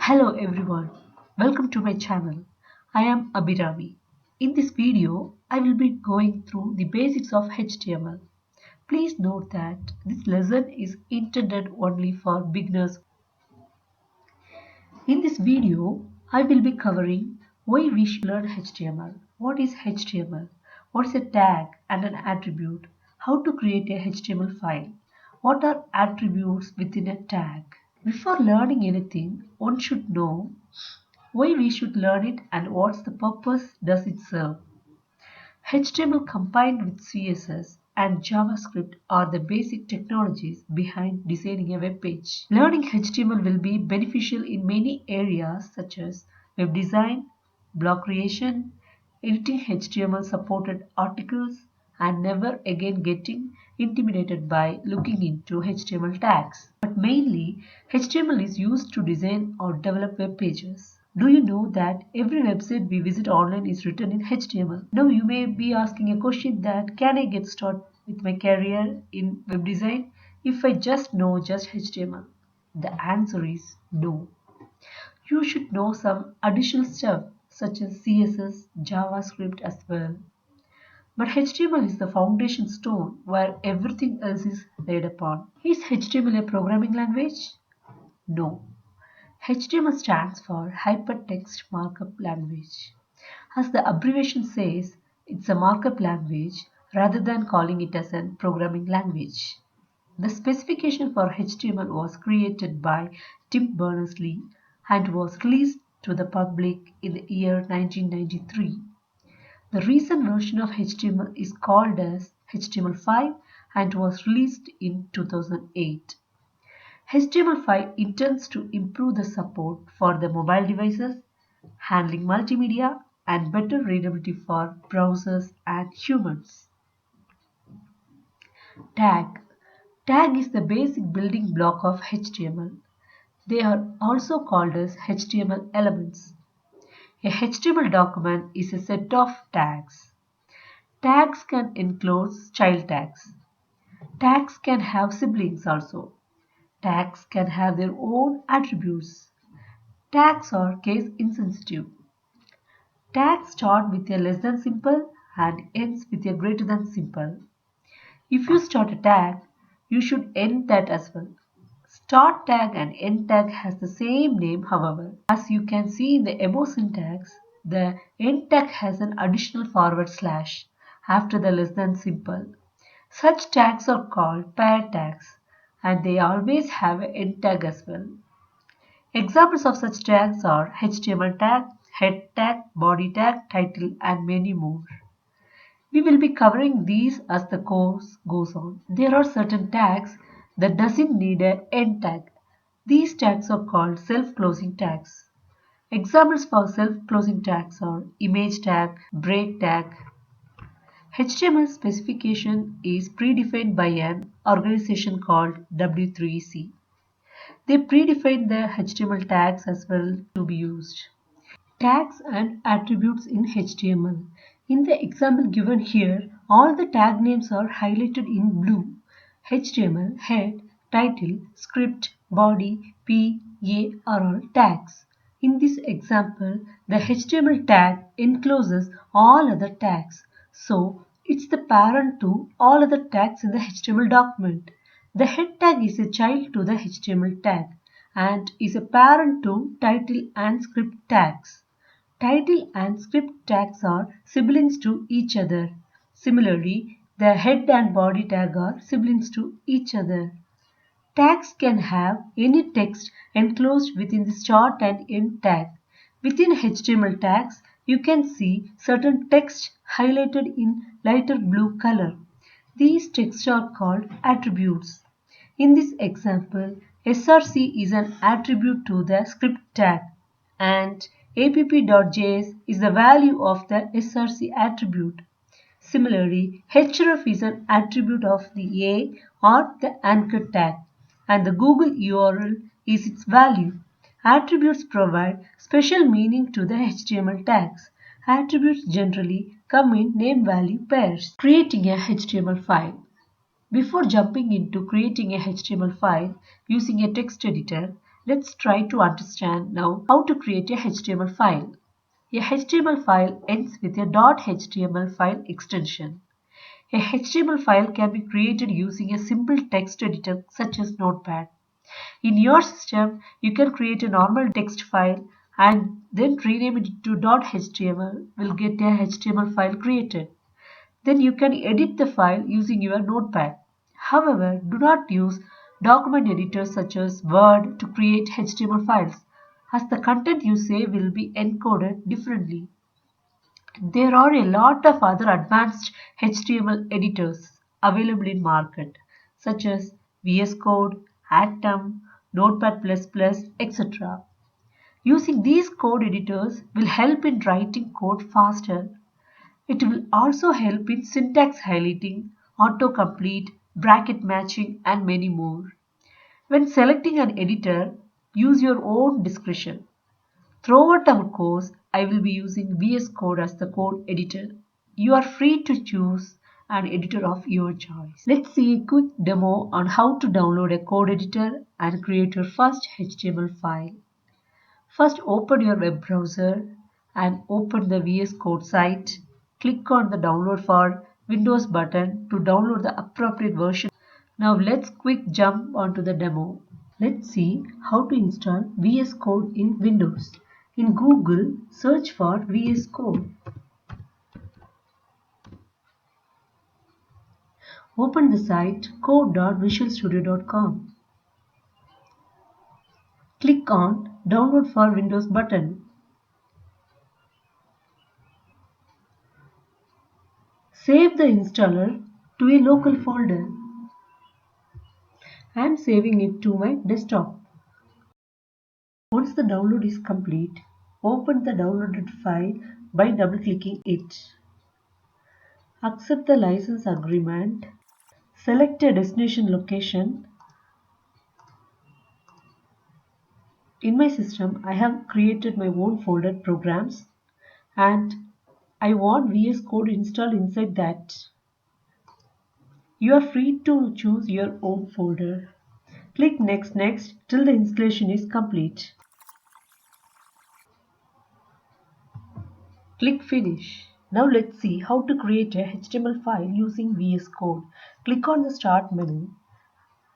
Hello everyone, welcome to my channel. I am Abhirami. In this video, I will be going through the basics of HTML. Please note that this lesson is intended only for beginners. In this video, I will be covering why we should learn HTML, what is HTML, what is a tag and an attribute, how to create a HTML file, what are attributes within a tag. Before learning anything, one should know why we should learn it and what's the purpose does it serve. HTML combined with CSS and JavaScript are the basic technologies behind designing a web page. Learning HTML will be beneficial in many areas such as web design, blog creation, editing HTML supported articles, and never again getting intimidated by looking into HTML tags. But mainly, HTML is used to design or develop web pages. Do you know that every website we visit online is written in HTML? Now you may be asking a question that can I get started with my career in web design if I just know HTML? The answer is no. You should know some additional stuff such as CSS, JavaScript as well. But HTML is the foundation stone where everything else is laid upon. Is HTML a programming language? No. HTML stands for Hypertext Markup Language. As the abbreviation says, it's a markup language rather than calling it as a programming language. The specification for HTML was created by Tim Berners-Lee and was released to the public in the year 1993. The recent version of HTML is called as HTML5 and was released in 2008. HTML5 intends to improve the support for the mobile devices, handling multimedia, and better readability for browsers and humans. Tag. Tag is the basic building block of HTML. They are also called as HTML elements. A HTML document is a set of tags. Tags can include child tags. Tags can have siblings also. Tags can have their own attributes. Tags are case insensitive. Tags start with a less than symbol and ends with a greater than symbol. If you start a tag, you should end that as well. Start tag and end tag has the same name, however. As you can see in the above syntax, the end tag has an additional forward slash after the less than symbol. Such tags are called pair tags and they always have an end tag as well. Examples of such tags are HTML tag, head tag, body tag, title, and many more. We will be covering these as the course goes on. There are certain tags that doesn't need an end tag. These tags are called self-closing tags. Examples for self-closing tags are image tag, break tag. HTML specification is predefined by an organization called W3C. They predefine the HTML tags as well to be used. Tags and attributes in HTML. In the example given here, all the tag names are highlighted in blue. HTML, head, title, script, body, P, A are all tags. In this example, the HTML tag encloses all other tags. So, it's the parent to all other tags in the HTML document. The head tag is a child to the HTML tag and is a parent to title and script tags. Title and script tags are siblings to each other. Similarly, the head and body tag are siblings to each other. Tags can have any text enclosed within the start and end tag. Within HTML tags, you can see certain text highlighted in lighter blue color. These texts are called attributes. In this example, src is an attribute to the script tag and app.js is the value of the src attribute. Similarly, href is an attribute of the a or the anchor tag and the Google URL is its value. Attributes provide special meaning to the HTML tags. Attributes generally come in name-value pairs. Creating a HTML file. Before jumping into creating a HTML file using a text editor, Let's try to understand now how to create a HTML file. A HTML file ends with a .html file extension. A HTML file can be created using a simple text editor such as Notepad. In your system, you can create a normal text file and then rename it to .html. Will get a HTML file created. Then you can edit the file using your Notepad. However, do not use document editors such as Word to create HTML files, as the content you save will be encoded differently. There are a lot of other advanced HTML editors available in market, such as VS Code, Atom, Notepad++, etc. Using these code editors will help in writing code faster. It will also help in syntax highlighting, autocomplete, bracket matching, and many more. When selecting an editor, use your own discretion. Throughout our course, I will be using VS Code as the code editor. You are free to choose an editor of your choice. Let's see a quick demo on how to download a code editor and create your first HTML file. First, open your web browser and open the VS Code site. Click on the download for Windows button to download the appropriate version. Now let's quick jump onto the demo. Let's see how to install VS Code in Windows. In Google, search for VS Code. Open the site code.visualstudio.com. Click on Download for Windows button. Save the installer to a local folder. I am saving it to my desktop. Once the download is complete, open the downloaded file by double-clicking it. Accept the license agreement. Select a destination location. In my system, I have created my own folder programs and I want VS Code installed inside that. You are free to choose your own folder. Click next till the installation is complete. Click Finish. Now let's see how to create a HTML file using VS Code. Click on the Start menu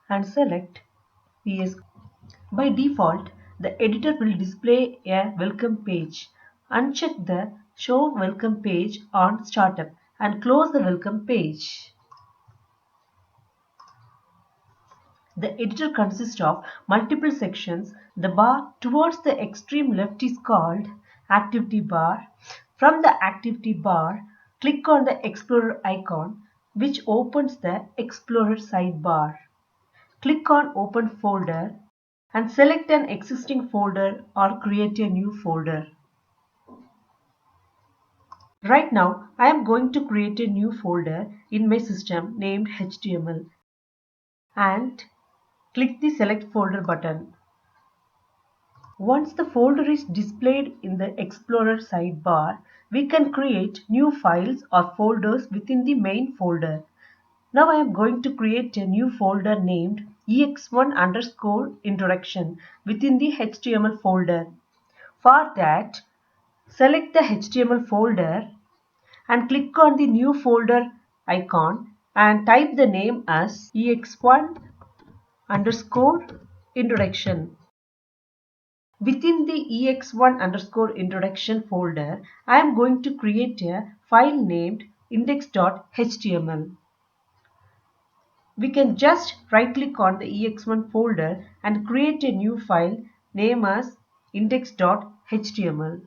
and select VS Code. By default, the editor will display a welcome page. Uncheck the Show Welcome Page on Startup and close the welcome page. The editor consists of multiple sections. The bar towards the extreme left is called Activity Bar. From the Activity Bar, click on the Explorer icon, which opens the Explorer sidebar. Click on Open Folder and select an existing folder or create a new folder. Right now, I am going to create a new folder in my system named HTML and click the Select Folder button. Once the folder is displayed in the Explorer sidebar, we can create new files or folders within the main folder. Now I am going to create a new folder named ex1_introduction within the HTML folder. For that, select the HTML folder and click on the new folder icon and type the name as ex1_introduction. Within the ex1_introduction folder, I am going to create a file named index.html. We can just right click on the ex1 folder and create a new file named as index.html.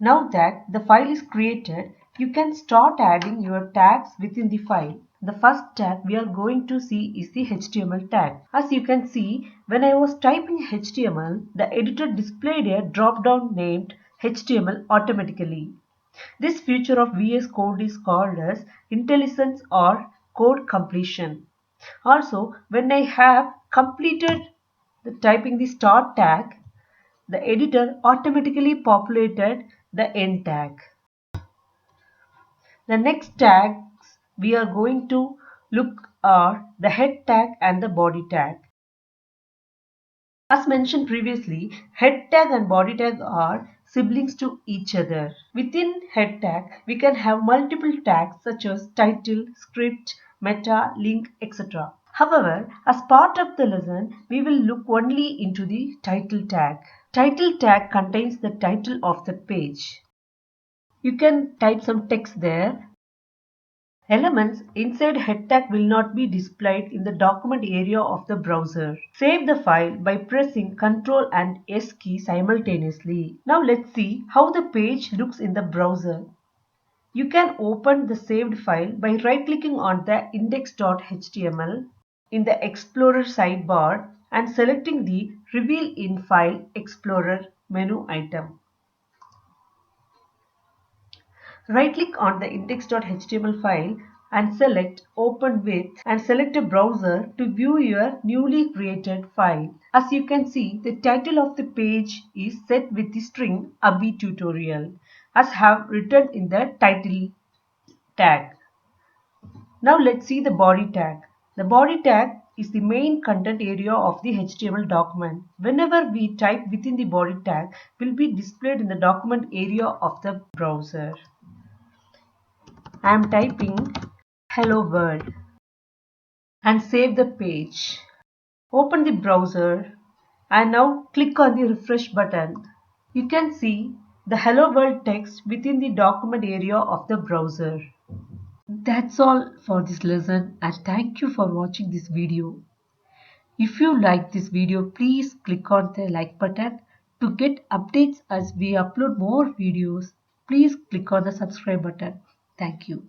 Now that the file is created, you can start adding your tags within the file. The first tag we are going to see is the HTML tag. As you can see, when I was typing HTML, the editor displayed a drop-down named HTML automatically. This feature of VS Code is called as IntelliSense or code completion. Also, when I have completed typing the start tag, the editor automatically populated the end tag. The next tags we are going to look are the head tag and the body tag. As mentioned previously, head tag and body tag are siblings to each other. Within head tag, we can have multiple tags such as title, script, meta, link, etc. However, as part of the lesson, we will look only into the title tag. Title tag contains the title of the page. You can type some text there. Elements inside head tag will not be displayed in the document area of the browser. Save the file by pressing Ctrl and S key simultaneously. Now let's see how the page looks in the browser. You can open the saved file by right-clicking on the index.html in the Explorer sidebar and selecting the Reveal in File Explorer menu item. Right-click on the index.html file and select Open with and select a browser to view your newly created file. As you can see, the title of the page is set with the string Abhi tutorial as have written in the title tag. Now let's see the body tag. The body tag is the main content area of the HTML document. Whenever we type within the body tag will be displayed in the document area of the browser. I am typing hello world and save the page. Open the browser and now click on the refresh button. You can see the hello world text within the document area of the browser. That's all for this lesson and thank you for watching this video. If you like this video, please click on the like button. To get updates as we upload more videos, please click on the subscribe button. Thank you.